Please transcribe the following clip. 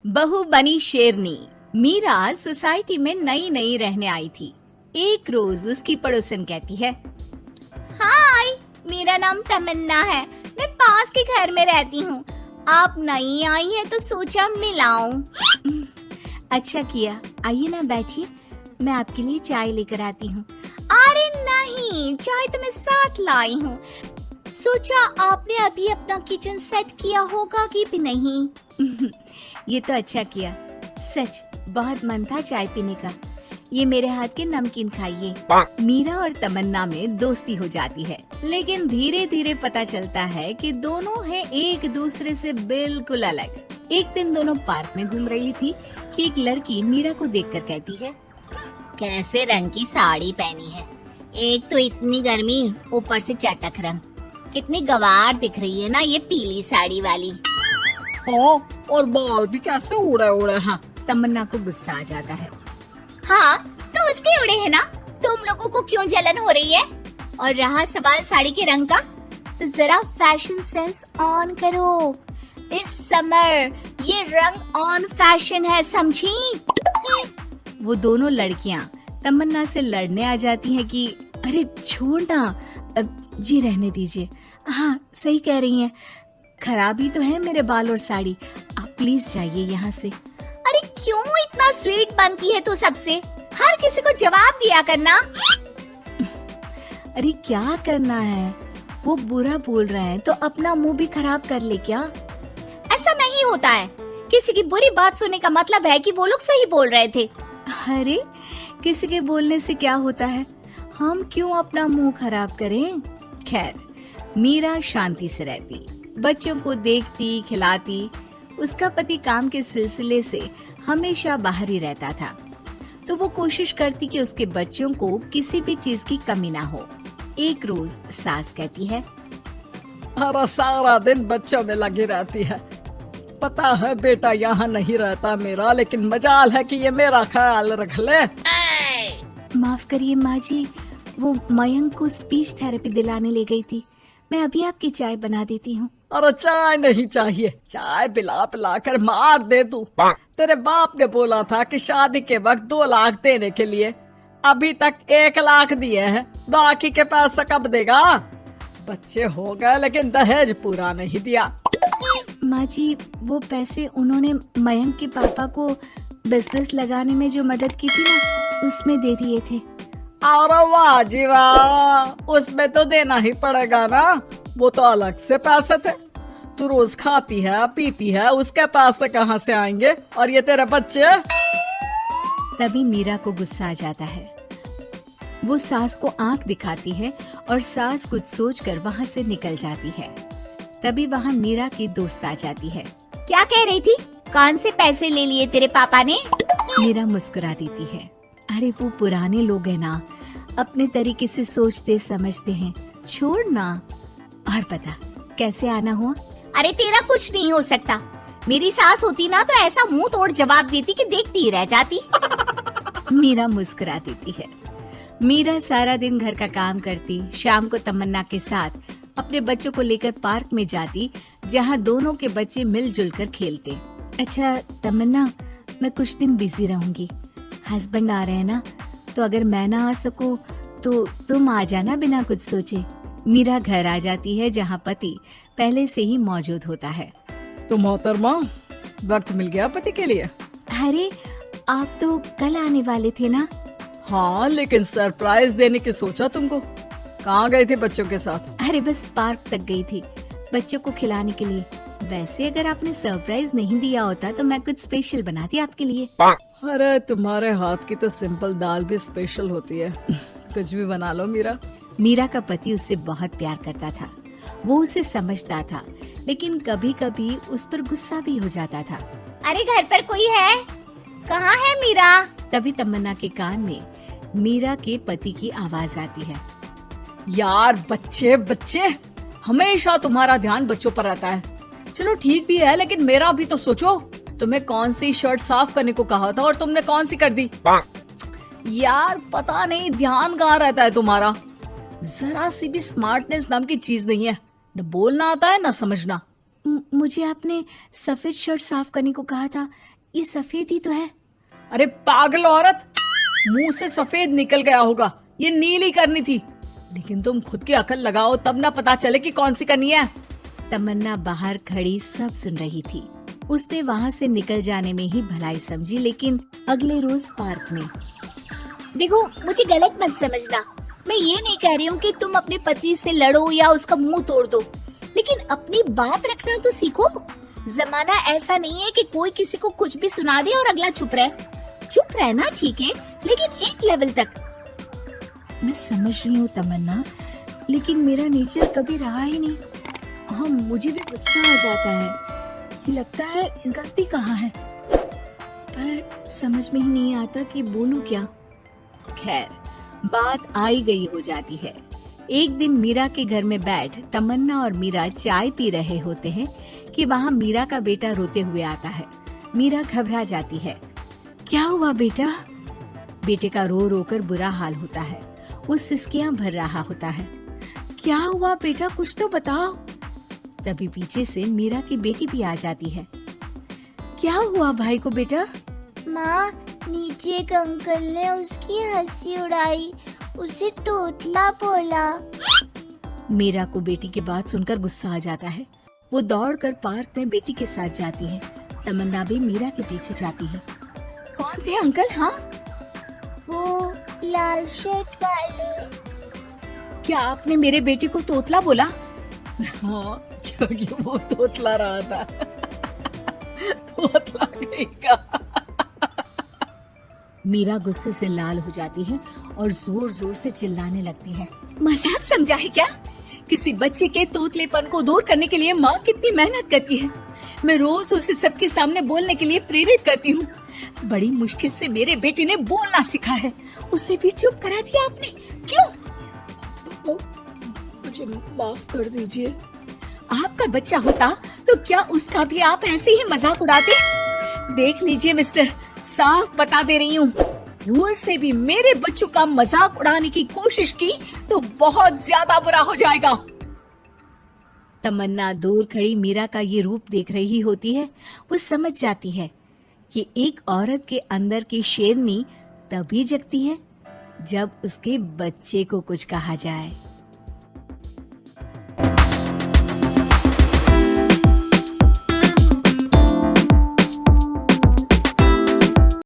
बहू बनी शेरनी। मीरा सोसाइटी में नई नई रहने आई थी। एक रोज उसकी पड़ोसन कहती है, हाय, मेरा नाम तमन्ना है, मैं पास के घर में रहती हूँ। आप नई आई हैं तो सोचा मिलाऊं। अच्छा किया, आइए ना बैठिए, मैं आपके लिए चाय लेकर आती हूँ। अरे नहीं, चाय तो मैं साथ लाई हूँ। सोचा आपने अभी अपना किचन सेट किया होगा कि भी नहीं। ये तो अच्छा किया, सच बहुत मन था चाय पीने का। ये मेरे हाथ के नमकीन खाइए। मीरा और तमन्ना में दोस्ती हो जाती है, लेकिन धीरे धीरे पता चलता है कि दोनों हैं एक दूसरे से बिल्कुल अलग। एक दिन दोनों पार्क में घूम रही थी कि एक लड़की मीरा को देखकर कहती है, कैसे रंग की साड़ी पहनी है, एक तो इतनी गर्मी, ऊपर से चटक रंग, कितनी गवार दिख रही है ना ये पीली साड़ी वाली। हाँ, और बाल भी कैसे उड़े उड़े हैं। तमन्ना को गुस्सा आ जाता है। हाँ, तो उसके उड़े हैं ना, तुम लोगों को क्यों जलन हो रही है? और रहा सवाल साड़ी के रंग का, तो जरा फैशन सेंस ऑन करो। इस समर ये रंग ऑन फैशन है, समझी? वो दोनों लड़कियां तमन्ना से लड़ने आ जाती हैं कि अरे छोड़ ना, जी रहने दीजिए। हाँ, सही कह रही हैं, खराबी तो है मेरे बाल और साड़ी, आप प्लीज जाइए यहाँ से। अरे क्यों इतना स्वीट बनती है तू सबसे? हर किसी को जवाब दिया करना। अरे क्या करना है, वो बुरा बोल रहे हैं तो अपना मुंह भी खराब कर ले क्या? ऐसा नहीं होता है, किसी की बुरी बात सुनने का मतलब है कि वो लोग सही बोल रहे थे। अरे किसी के बोलने से क्या होता है, हम क्यों अपना मुंह खराब करें? खैर, मीरा शांति से रहती, बच्चों को देखती खिलाती। उसका पति काम के सिलसिले से हमेशा बाहर ही रहता था, तो वो कोशिश करती कि उसके बच्चों को किसी भी चीज की कमी ना हो। एक रोज सास कहती है, अरे सारा दिन बच्चों में लगी रहती है। पता है बेटा यहाँ नहीं रहता मेरा, लेकिन मजाल है कि ये मेरा ख्याल रख ले। माफ करिए माँ जी, वो मयंक को स्पीच थेरेपी दिलाने ले गई थी, मैं अभी आपकी चाय बना देती हूँ। अरे चाय नहीं चाहिए, चाय पिला पिला कर मार दे तू। तेरे बाप ने बोला था कि शादी के वक्त 2 लाख देने के लिए, अभी तक 1 लाख दिए हैं, बाकी के पैसा कब देगा? बच्चे हो गए लेकिन दहेज पूरा नहीं दिया। माँ जी, वो पैसे उन्होंने मयंक के पापा को बिजनेस लगाने में जो मदद की थी ना, उसमें दे दिए थे। अरे वाह जी वाह, उसमें तो देना ही पड़ेगा ना, वो तो अलग से पैसे थे। तू रोज खाती है पीती है, उसके पैसे कहाँ से आएंगे? और ये तेरे बच्चे। तभी मीरा को गुस्सा आ जाता है। वो सास को आंख दिखाती है और सास कुछ सोचकर वहाँ से निकल जाती है। तभी वहाँ मीरा की दोस्त आ जाती है। क्या कह रही थी? कौन से पैसे ले लिए तेरे पापा ने? मीरा मुस्कुरा देती है। अरे वो पुराने लोग हैं ना, अपने तरीके से सोचते समझते हैं, छोड़ ना। और पता कैसे आना हुआ? अरे तेरा कुछ नहीं हो सकता, मेरी सास होती ना तो ऐसा मुंह तोड़ जवाब देती कि देखती ही रह जाती। मीरा मुस्कुरा देती है। मीरा सारा दिन घर का काम करती, शाम को तमन्ना के साथ अपने बच्चों को लेकर पार्क में जाती, जहाँ दोनों के बच्चे मिलजुल कर खेलते। अच्छा तमन्ना, मैं कुछ दिन बिजी रहूंगी, हस्बैंड आ रहे हैं ना, तो अगर मैं ना आ सकूं तो तुम आ जाना बिना कुछ सोचे। मीरा घर आ जाती है, जहाँ पति पहले से ही मौजूद होता है। तो मोहतरमा, वक्त मिल गया पति के लिए? अरे आप तो कल आने वाले थे ना? हाँ, लेकिन सरप्राइज देने की सोचा तुमको। कहाँ गए थे बच्चों के साथ? अरे बस पार्क तक गई थी, बच्चों को खिलाने के लिए। वैसे अगर आपने सरप्राइज नहीं दिया होता तो मैं कुछ स्पेशल बनाती आपके लिए। अरे तुम्हारे हाथ की तो सिंपल दाल भी स्पेशल होती है। कुछ भी बना लो मीरा। मीरा का पति उससे बहुत प्यार करता था, वो उसे समझता था, लेकिन कभी कभी उस पर गुस्सा भी हो जाता था। अरे घर पर कोई है? कहाँ है मीरा? तभी तमन्ना के कान में मीरा के पति की आवाज आती है। यार बच्चे बच्चे, हमेशा तुम्हारा ध्यान बच्चों पर रहता है। चलो ठीक भी है, लेकिन मेरा भी तो सोचो। तुम्हें कौन सी शर्ट साफ करने को कहा था और तुमने कौन सी कर दी? यार पता नहीं ध्यान कहाँ रहता है तुम्हारा। जरा सी भी स्मार्टनेस नाम की चीज नहीं है, न बोलना आता है न समझना। मुझे आपने सफेद शर्ट साफ करने को कहा था, ये सफेद ही तो है। अरे पागल औरत, मुंह से सफेद निकल गया होगा, ये नीली करनी थी। लेकिन तुम खुद की अकल लगाओ तब ना पता चले कि कौन सी करनी है। तमन्ना बाहर खड़ी सब सुन रही थी। उसने वहाँ से निकल जाने में ही भलाई समझी, लेकिन अगले रोज पार्क में। देखो, मुझे गलत मत समझना, मैं ये नहीं कह रही हूँ कि तुम अपने पति से लड़ो या उसका मुंह तोड़ दो, लेकिन अपनी बात रखना तो सीखो। जमाना ऐसा नहीं है कि कोई किसी को कुछ भी सुना दे और अगला चुप रहे। चुप रहना ठीक है, लेकिन एक लेवल तक। मैं समझ रही हूँ तमन्ना, लेकिन मेरा नेचर कभी रहा ही नहीं। हाँ, मुझे भी गुस्सा आ जाता है, लगता है गलती कहाँ है, पर समझ में ही नहीं आता कि बोलूं क्या। खैर, बात आई गई हो जाती है। एक दिन मीरा के घर में बैठ तमन्ना और मीरा चाय पी रहे होते हैं कि वहाँ मीरा का बेटा रोते हुए आता है। मीरा घबरा जाती है। क्या हुआ बेटा? बेटे का रो रो कर बुरा हाल होता है। वो सिसकियां भर रहा होता है। क्या हुआ बेटा, कुछ तो बताओ। तभी पीछे से मीरा की बेटी भी आ जाती है। क्या हुआ भाई को बेटा? माँ, नीचे एक अंकल ने उसकी हंसी उड़ाई, उसे तोतला बोला। मीरा को बेटी की बात सुनकर गुस्सा आ जाता है। वो दौड़कर पार्क में बेटी के साथ जाती है। तमन्ना भी मीरा के पीछे जाती है। कौन थे अंकल? हाँ, वो लाल शर्ट वाले। क्या आपने मेरे बेटे को तोतला बोला? हाँ, क्योंकि वो तोतला रहा था। तोतला गई का। मीरा गुस्से से लाल हो जाती है और जोर जोर से चिल्लाने लगती है। मजाक समझा है क्या? किसी बच्चे के तोतलेपन को दूर करने के लिए माँ कितनी मेहनत करती है। मैं रोज उसे सबके सामने बोलने के लिए प्रेरित करती हूँ। बड़ी मुश्किल से मेरे बेटे ने बोलना सीखा है, उसे भी चुप करा दिया आपने। क्यों? मुझे माफ कर दीजिए। आपका बच्चा होता तो क्या उसका भी आप ऐसे ही मजाक उड़ाते? देख लीजिए मिस्टर, साफ बता दे रही हूँ, भूल से भी मेरे बच्चों का मजाक उड़ाने की कोशिश की तो बहुत ज्यादा बुरा हो जाएगा। तमन्ना दूर खड़ी मीरा का ये रूप देख रही होती है। वो समझ जाती है कि एक औरत के अंदर की शेरनी तभी जगती है जब उसके बच्चे को कुछ कहा जाए।